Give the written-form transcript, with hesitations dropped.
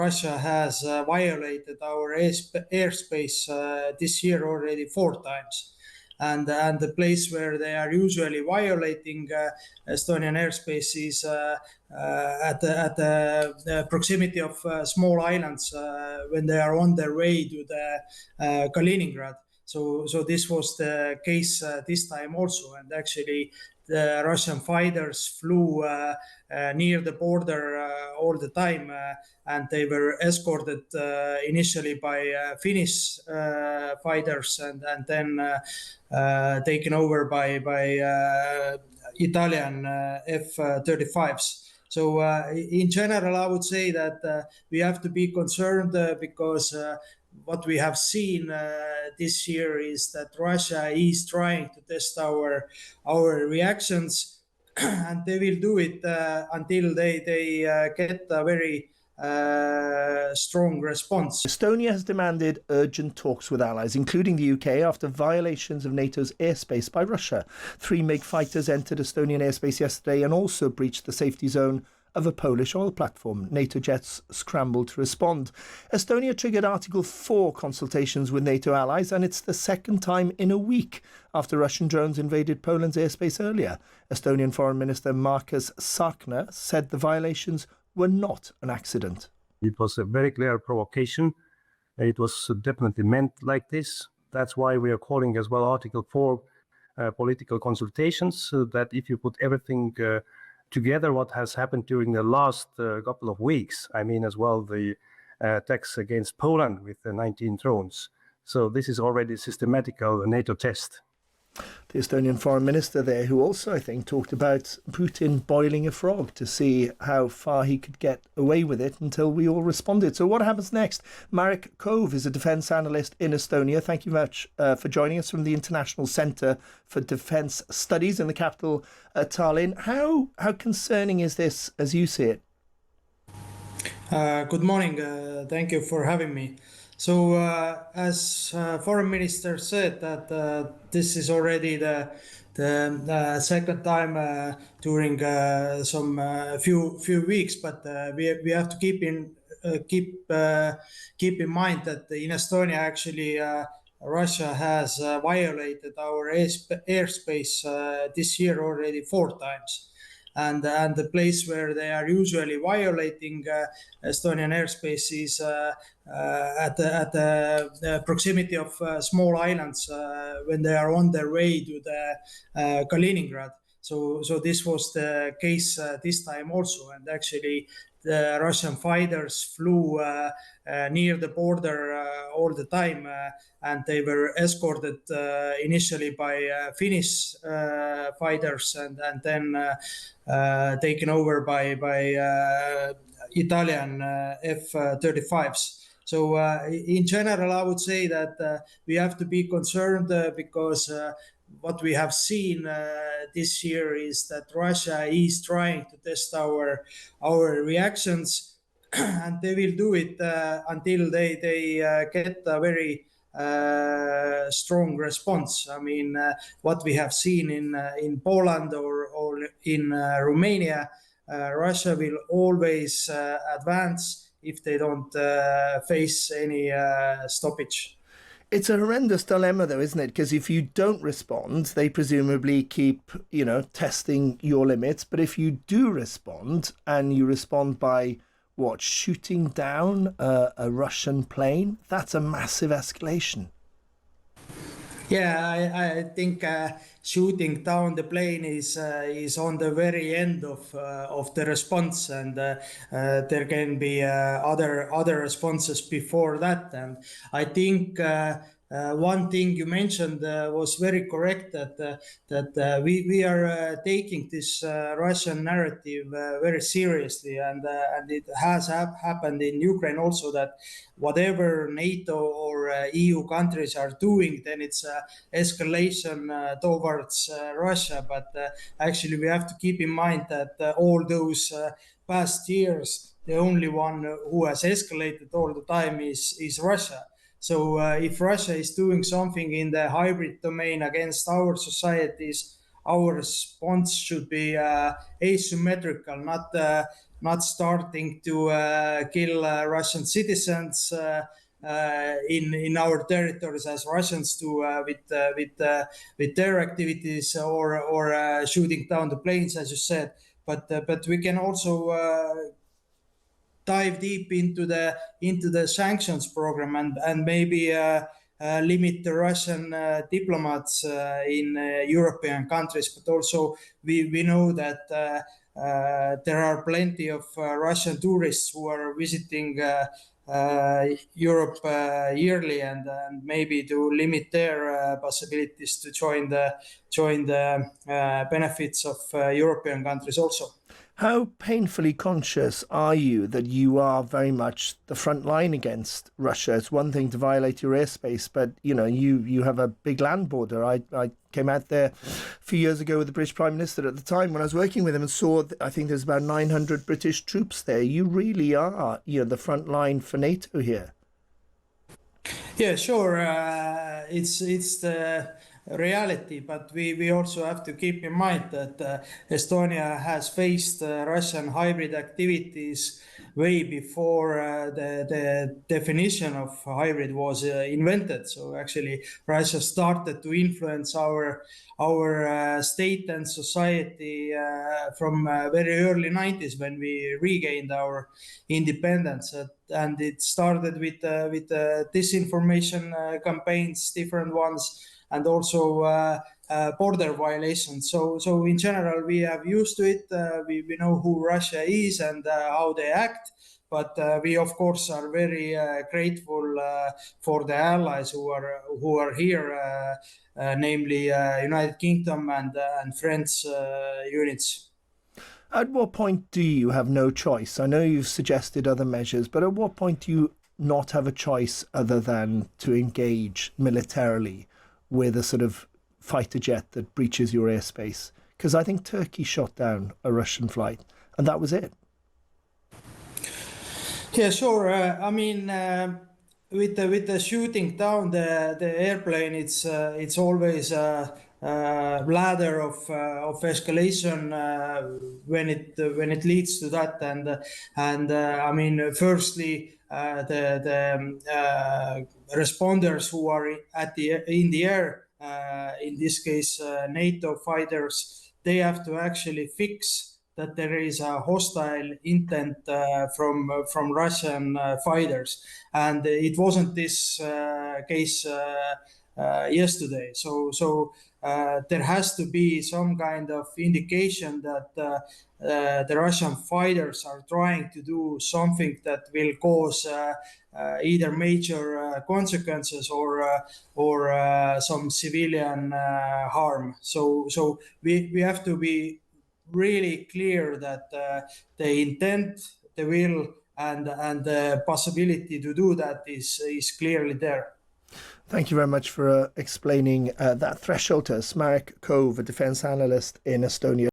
Russia has violated our airspace this year already 4 times. And the place where they are usually violating Estonian airspace is at the proximity of small islands when they are on their way to the Kaliningrad. So this was the case this time also, and actually the Russian fighters flew near the border all the time, and they were escorted initially by Finnish fighters, and then taken over by Italian F-35s. So in general, I would say that we have to be concerned because what we have seen this year is that Russia is trying to test our reactions, and they will do it until they get a very strong response. Estonia has demanded urgent talks with allies, including the UK, after violations of NATO's airspace by Russia. 3 MiG fighters entered Estonian airspace yesterday and also breached the safety zone of a Polish oil platform. NATO jets scrambled to respond. Estonia triggered Article 4 consultations with NATO allies, and it's the second time in a week after Russian drones invaded Poland's airspace earlier. Estonian Foreign Minister Markus Tsahkna said the violations were not an accident. It was a very clear provocation. It was definitely meant like this. That's why we are calling as well Article 4 political consultations, so that if you put everything together, what has happened during the last couple of weeks, I mean as well the attacks against Poland with the 19 drones. So this is already a systematical NATO test. The Estonian foreign minister there, who also, I think, talked about Putin boiling a frog to see how far he could get away with it until we all responded. So what happens next? Marek Kohv is a defence analyst in Estonia. Thank you very much for joining us from the International Centre for Defence Studies in the capital, Tallinn. How concerning is this as you see it? Good morning. Thank you for having me. So, as Foreign Minister said, that this is already the second time during some few weeks, but we have to keep in mind that in Estonia actually Russia has violated our airspace this year already 4 times. And the place where they are usually violating Estonian airspace is at the proximity of small islands when they are on their way to the Kaliningrad. So this was the case this time also, and actually the Russian fighters flew near the border all the time, and they were escorted initially by Finnish fighters, and then taken over by Italian F-35s. So in general, I would say that we have to be concerned because what we have seen this year is that Russia is trying to test our reactions, and they will do it until they get a very strong response. I mean, what we have seen in Poland or in Romania, Russia will always advance if they don't face any stoppage. It's a horrendous dilemma, though, isn't it? Because if you don't respond, they presumably keep, testing your limits. But if you do respond, and you respond by, shooting down a Russian plane, that's a massive escalation. Yeah, I think shooting down the plane is on the very end of the response, and there can be other responses before that. And I think one thing you mentioned was very correct, that we are taking this Russian narrative very seriously, and it has happened in Ukraine also, that whatever NATO or EU countries are doing, then it's escalation towards Russia. But actually, we have to keep in mind that all those past years, the only one who has escalated all the time is Russia. So if Russia is doing something in the hybrid domain against our societies, our response should be asymmetrical, not starting to kill Russian citizens in our territories as Russians do with their activities or shooting down the planes, as you said. But we can also dive deep into the sanctions program and maybe limit the Russian diplomats in European countries. But also we know that there are plenty of Russian tourists who are visiting Europe yearly, and maybe to limit their possibilities to join the benefits of European countries also. How painfully conscious are you that you are very much the front line against Russia? It's one thing to violate your airspace, but you have a big land border. I came out there a few years ago with the British Prime Minister at the time when I was working with him and saw, I think there's about 900 British troops there. You really are, the front line for NATO here. Yeah, sure. It's the reality, but we also have to keep in mind that Estonia has faced Russian hybrid activities way before the definition of hybrid was invented. So actually, Russia started to influence our state and society from very early 90s when we regained our independence. And it started with disinformation campaigns, different ones, and also border violations. So in general, we have used to it. We know who Russia is and how they act. But we, of course, are very grateful for the allies who are here, namely United Kingdom and French units. At what point do you have no choice? I know you've suggested other measures, but at what point do you not have a choice other than to engage militarily with a sort of fighter jet that breaches your airspace? Because I think Turkey shot down a Russian flight, and that was it. Yeah, sure. I mean, with the shooting down the airplane, it's always a ladder of escalation when it leads to that. And I mean, firstly, the responders who are in the air, in this case NATO fighters, they have to actually fix that there is a hostile intent from Russian fighters, and it wasn't this case yesterday. So there has to be some kind of indication that the Russian fighters are trying to do something that will cause either major consequences or some civilian harm. So we have to be really clear that the intent, the will, and the possibility to do that is clearly there. Thank you very much for explaining that threshold to us. Marek Kohv, a defence analyst in Estonia.